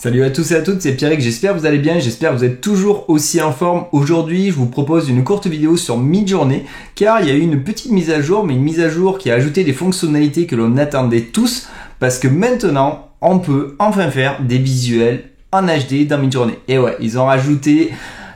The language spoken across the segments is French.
Salut à tous et à toutes, c'est Pierrick, j'espère que vous allez bien, j'espère que vous êtes toujours aussi en forme. Aujourd'hui, je vous propose une courte vidéo sur Midjourney, car il y a eu une petite mise à jour, mais une mise à jour qui a ajouté des fonctionnalités que l'on attendait tous, parce que maintenant, on peut enfin faire des visuels en HD dans Midjourney. Et ouais, ils ont rajouté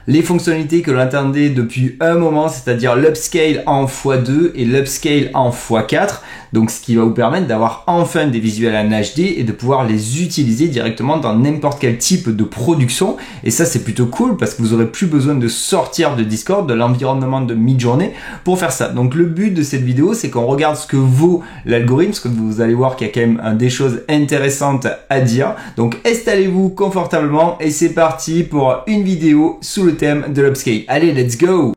les fonctionnalités que l'on attendait depuis un moment, c'est-à-dire l'upscale en x2 et l'upscale en x4. Donc ce qui va vous permettre d'avoir enfin des visuels en HD et de pouvoir les utiliser directement dans n'importe quel type de production. Et ça c'est plutôt cool parce que vous aurez plus besoin de sortir de Discord, de l'environnement de Midjourney pour faire ça. Donc le but de cette vidéo, c'est qu'on regarde ce que vaut l'algorithme, parce que vous allez voir qu'il y a quand même des choses intéressantes à dire. Donc installez-vous confortablement et c'est parti pour une vidéo sous le thème de l'upscale. Allez, let's go!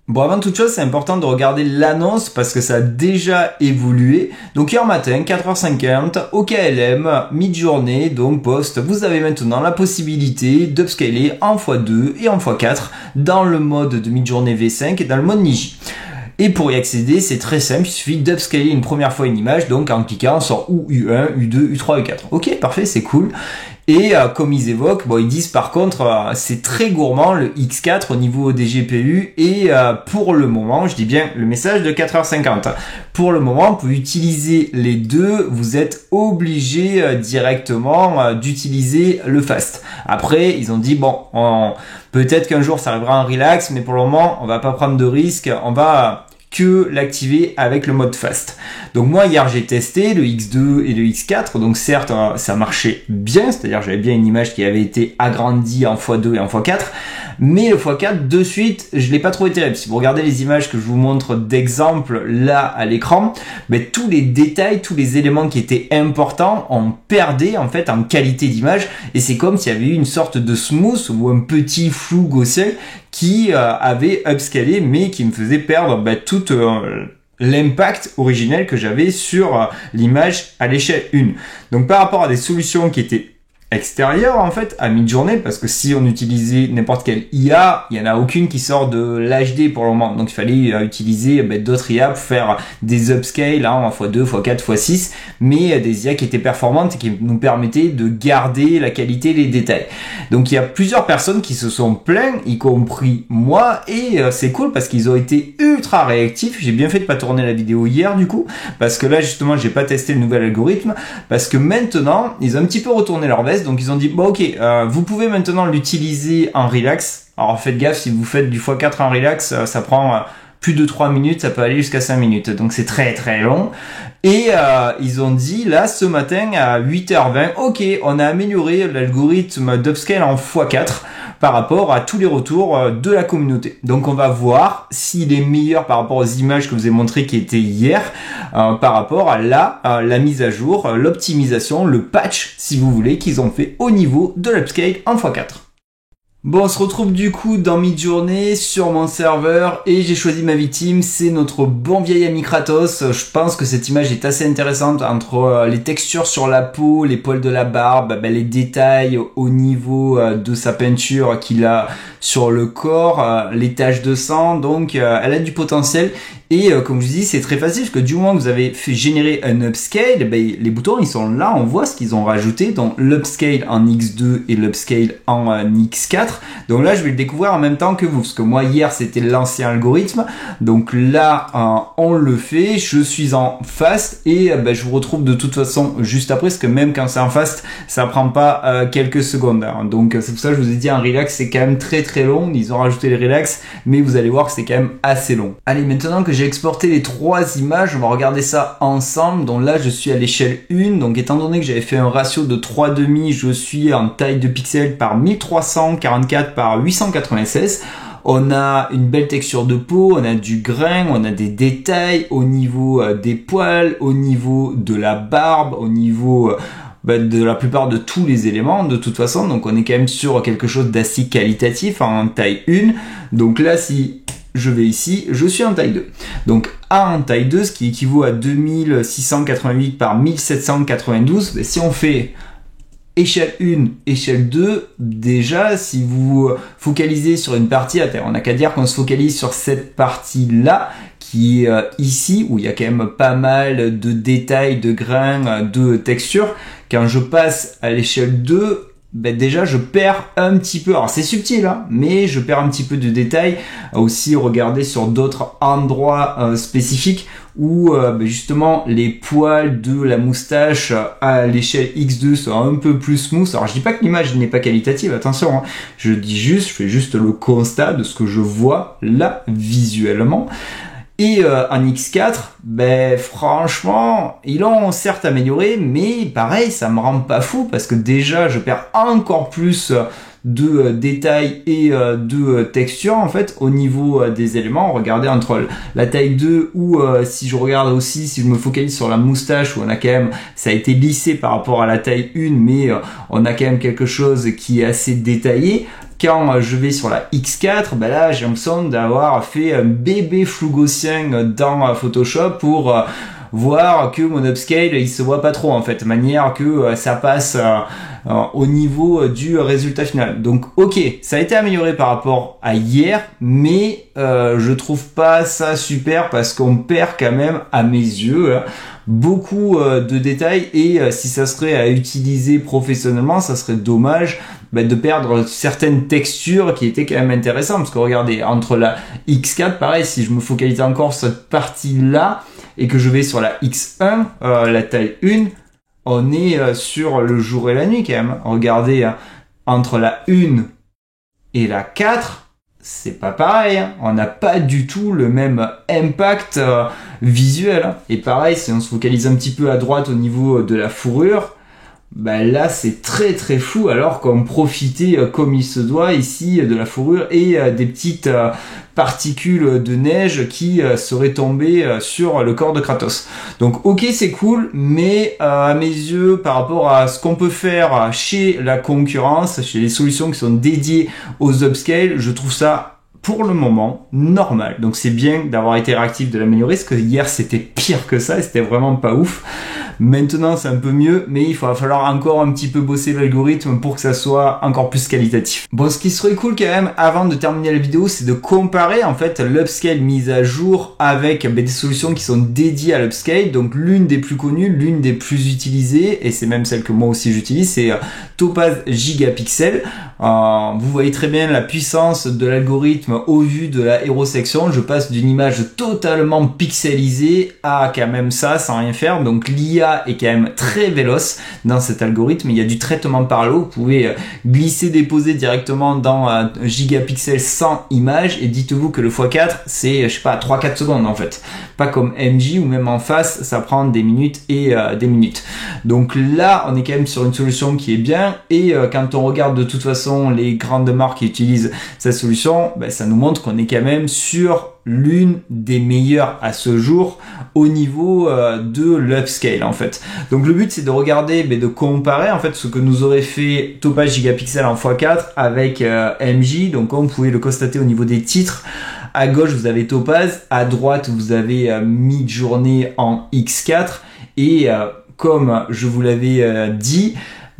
Bon, avant toute chose, c'est important de regarder l'annonce parce que ça a déjà évolué. Donc hier matin, 4h50, au KLM, Midjourney, donc poste, vous avez maintenant la possibilité d'upscaler en x2 et en x4 dans le mode de Midjourney V5 et dans le mode Niji. Et pour y accéder, c'est très simple, il suffit d'upscaler une première fois une image, donc en cliquant sur ou U1, U2, U3, U4. Ok, parfait, c'est cool. Et comme ils évoquent, bon, ils disent par contre, c'est très gourmand le X4 au niveau des GPU et pour le moment, je dis bien le message de 4h50. Pour le moment, on peut utiliser les deux, vous êtes obligé directement d'utiliser le fast. Après, ils ont dit, bon, peut-être qu'un jour ça arrivera en relax, mais pour le moment, on va pas prendre de risques, on va que l'activer avec le mode fast. Donc moi hier j'ai testé le X2 et le X4, donc certes ça marchait bien, c'est-à-dire j'avais bien une image qui avait été agrandie en x2 et en x4, mais le x4 de suite je l'ai pas trouvé terrible. Si vous regardez les images que je vous montre d'exemple là à l'écran, ben, tous les détails, tous les éléments qui étaient importants on perdait en fait en qualité d'image et c'est comme s'il y avait eu une sorte de smooth ou un petit flou gaussien qui avait upscalé mais qui me faisait perdre tout l'impact originel que j'avais sur l'image à l'échelle 1. Donc par rapport à des solutions qui étaient extérieures en fait à Midjourney, parce que si on utilisait n'importe quelle IA, il n'y en a aucune qui sort de l'HD pour le moment, donc il fallait utiliser d'autres IA pour faire des upscales en x2, x4, x6, mais des IA qui étaient performantes et qui nous permettaient de garder la qualité, les détails. Donc il y a plusieurs personnes qui se sont plaintes, y compris moi, et c'est cool parce qu'ils ont été ultra réactifs. J'ai bien fait de pas tourner la vidéo hier du coup, parce que là justement j'ai pas testé le nouvel algorithme, parce que maintenant ils ont un petit peu retourné leur veste. Donc ils ont dit bon ok, vous pouvez maintenant l'utiliser en relax. Alors faites gaffe, si vous faites du x4 en relax, ça prend plus de 3 minutes, ça peut aller jusqu'à 5 minutes. Donc c'est très très long. Et ils ont dit là ce matin à 8h20, ok, on a amélioré l'algorithme d'upscale en x4 par rapport à tous les retours de la communauté. Donc on va voir s'il est meilleur par rapport aux images que je vous ai montrées qui étaient hier, par rapport à la mise à jour, l'optimisation, le patch si vous voulez qu'ils ont fait au niveau de l'upscale en x4. Bon, on se retrouve du coup dans Midjourney sur mon serveur et j'ai choisi ma victime, c'est notre bon vieil ami Kratos. Je pense que cette image est assez intéressante entre les textures sur la peau, les poils de la barbe, les détails au niveau de sa peinture qu'il a sur le corps, les taches de sang, donc elle a du potentiel. Et comme je vous dis, c'est très facile parce que du moment que vous avez fait générer un upscale, les boutons ils sont là, on voit ce qu'ils ont rajouté, donc l'upscale en X2 et l'upscale en X4. Donc là je vais le découvrir en même temps que vous, parce que moi hier c'était l'ancien algorithme, donc là on le fait, je suis en fast et je vous retrouve de toute façon juste après, parce que même quand c'est en fast, ça prend pas quelques secondes. Donc c'est pour ça que je vous ai dit en relax c'est quand même très très long, ils ont rajouté les relax, mais vous allez voir que c'est quand même assez long. Allez, maintenant que j'ai exporté les trois images, on va regarder ça ensemble. Donc là je suis à l'échelle 1, donc étant donné que j'avais fait un ratio de 3,5, je suis en taille de pixels par 1344 par 896. On a une belle texture de peau, on a du grain, on a des détails au niveau des poils, au niveau de la barbe, au niveau de la plupart de tous les éléments de toute façon. Donc on est quand même sur quelque chose d'assez qualitatif en taille 1. Donc là si je vais ici, je suis en taille 2. Donc en taille 2, ce qui équivaut à 2688 par 1792, si on fait échelle 1, échelle 2, déjà, si vous focalisez sur une partie, on n'a qu'à dire qu'on se focalise sur cette partie-là, qui est ici, où il y a quand même pas mal de détails, de grains, de textures. Quand je passe à l'échelle 2, ben déjà je perds un petit peu, alors c'est subtil hein, mais je perds un petit peu de détails. Aussi regarder sur d'autres endroits spécifiques où justement les poils de la moustache à l'échelle X2 sont un peu plus smooth. Alors je dis pas que l'image n'est pas qualitative, attention hein. Je fais juste le constat de ce que je vois là visuellement. Et en X4, ben franchement, ils l'ont certes amélioré, mais pareil, ça me rend pas fou parce que déjà, je perds encore plus de détails et de texture en fait au niveau des éléments. Regardez entre la taille 2 ou si je regarde aussi, si je me focalise sur la moustache où on a quand même, ça a été lissé par rapport à la taille 1, mais on a quand même quelque chose qui est assez détaillé. Quand je vais sur la X4, ben là j'ai l'impression d'avoir fait un bébé flou gaussien dans Photoshop pour voir que mon upscale il se voit pas trop en fait, de manière que ça passe au niveau du résultat final. Donc ok, ça a été amélioré par rapport à hier, mais je trouve pas ça super parce qu'on perd quand même à mes yeux beaucoup de détails et si ça serait à utiliser professionnellement, ça serait dommage de perdre certaines textures qui étaient quand même intéressantes. Parce que regardez, entre la X4, pareil, si je me focalise encore sur cette partie-là et que je vais sur la X1, la taille 1, on est sur le jour et la nuit quand même. Regardez, hein, entre la 1 et la 4, c'est pas pareil, hein. On n'a pas du tout le même impact visuel. Hein. Et pareil, si on se focalise un petit peu à droite au niveau de la fourrure, ben là c'est très très flou alors qu'on profitait comme il se doit ici de la fourrure et des petites particules de neige qui seraient tombées sur le corps de Kratos. Donc ok c'est cool, mais à mes yeux par rapport à ce qu'on peut faire chez la concurrence, chez les solutions qui sont dédiées aux upscale, je trouve ça pour le moment normal. Donc c'est bien d'avoir été réactif, de l'améliorer, parce que hier c'était pire que ça et c'était vraiment pas ouf. Maintenant c'est un peu mieux, mais il va falloir encore un petit peu bosser l'algorithme pour que ça soit encore plus qualitatif. Bon, ce qui serait cool quand même avant de terminer la vidéo, c'est de comparer en fait l'upscale mise à jour avec des solutions qui sont dédiées à l'upscale. Donc l'une des plus connues, l'une des plus utilisées, et c'est même celle que moi aussi j'utilise, c'est Topaz Gigapixel. Vous voyez très bien la puissance de l'algorithme au vu de la hero section. Je passe d'une image totalement pixelisée à quand même ça sans rien faire. Donc l'IA est quand même très véloce dans cet algorithme. Il y a du traitement par l'eau. Vous pouvez glisser, déposer directement dans Gigapixel sans image. Et dites-vous que le x4, c'est, je sais pas, 3-4 secondes en fait. Pas comme MJ ou même en face, ça prend des minutes et des minutes. Donc là, on est quand même sur une solution qui est bien. Et quand on regarde de toute façon les grandes marques qui utilisent cette solution, ça nous montre qu'on est quand même sur l'une des meilleures à ce jour au niveau de l'upscale en fait. Donc le but c'est de regarder, de comparer en fait ce que nous aurait fait Topaz Gigapixel en x4 avec MJ. Donc comme vous pouvez le constater au niveau des titres, à gauche vous avez Topaz, à droite vous avez Midjourney en X4 et comme je vous l'avais dit,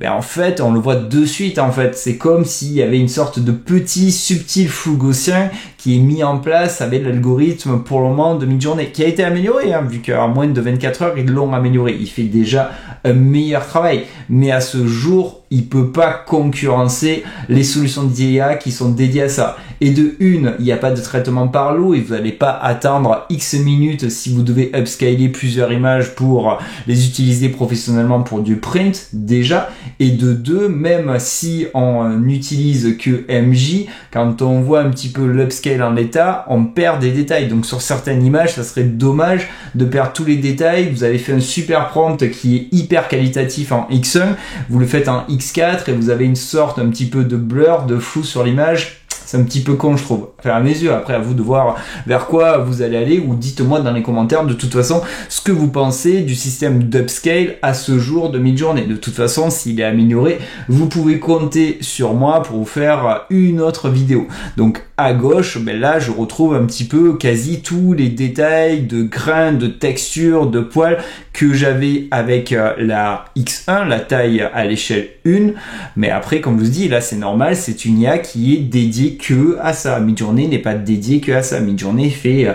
en fait, on le voit de suite, en fait. C'est comme s'il y avait une sorte de petit subtil flou gaussien qui est mis en place avec l'algorithme pour le moment de Midjourney, qui a été amélioré, hein, vu qu'en moins de 24 heures, ils l'ont amélioré. Il fait déjà un meilleur travail. Mais à ce jour, il peut pas concurrencer les solutions d'IA qui sont dédiées à ça. Et de une, il n'y a pas de traitement par l'eau et vous n'allez pas attendre X minutes si vous devez upscaler plusieurs images pour les utiliser professionnellement pour du print, déjà. Et de deux, même si on n'utilise que MJ, quand on voit un petit peu l'upscale en l'état, on perd des détails. Donc sur certaines images, ça serait dommage de perdre tous les détails. Vous avez fait un super prompt qui est hyper qualitatif en X1, vous le faites en X4 et vous avez une sorte un petit peu de blur, de flou sur l'image. C'est un petit peu con, je trouve. Enfin, à mes yeux, après, à vous de voir vers quoi vous allez aller, ou dites-moi dans les commentaires, de toute façon, ce que vous pensez du système d'upscale à ce jour de Midjourney. De toute façon, s'il est amélioré, vous pouvez compter sur moi pour vous faire une autre vidéo. Donc, à gauche, là, je retrouve un petit peu quasi tous les détails de grains, de textures, de poils que j'avais avec la X1, la taille à l'échelle 1. Mais après, comme je vous dis, là, c'est normal, c'est une IA qui est dédiée que à ça. Midjourney n'est pas dédié que à ça. Midjourney fait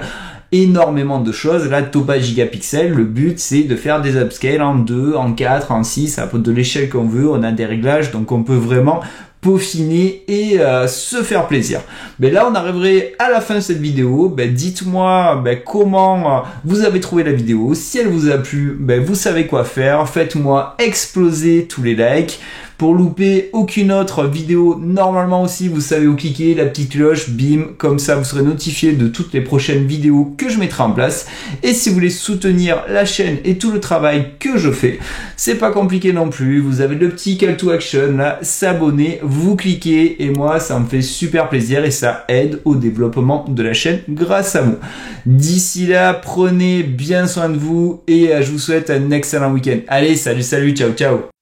énormément de choses. Là, Topaz Gigapixel, le but c'est de faire des upscales en 2, en 4, en 6, à de l'échelle qu'on veut, on a des réglages, donc on peut vraiment peaufiner et se faire plaisir. Mais là, on arriverait à la fin de cette vidéo. Dites-moi comment vous avez trouvé la vidéo. Si elle vous a plu, vous savez quoi faire. Faites-moi exploser tous les likes. Pour louper aucune autre vidéo, normalement aussi, vous savez où cliquer, la petite cloche, bim, comme ça vous serez notifié de toutes les prochaines vidéos que je mettrai en place. Et si vous voulez soutenir la chaîne et tout le travail que je fais, c'est pas compliqué non plus, vous avez le petit call to action là, s'abonner, vous cliquez et moi ça me fait super plaisir et ça aide au développement de la chaîne grâce à vous. D'ici là, prenez bien soin de vous et je vous souhaite un excellent week-end. Allez, salut, ciao, ciao.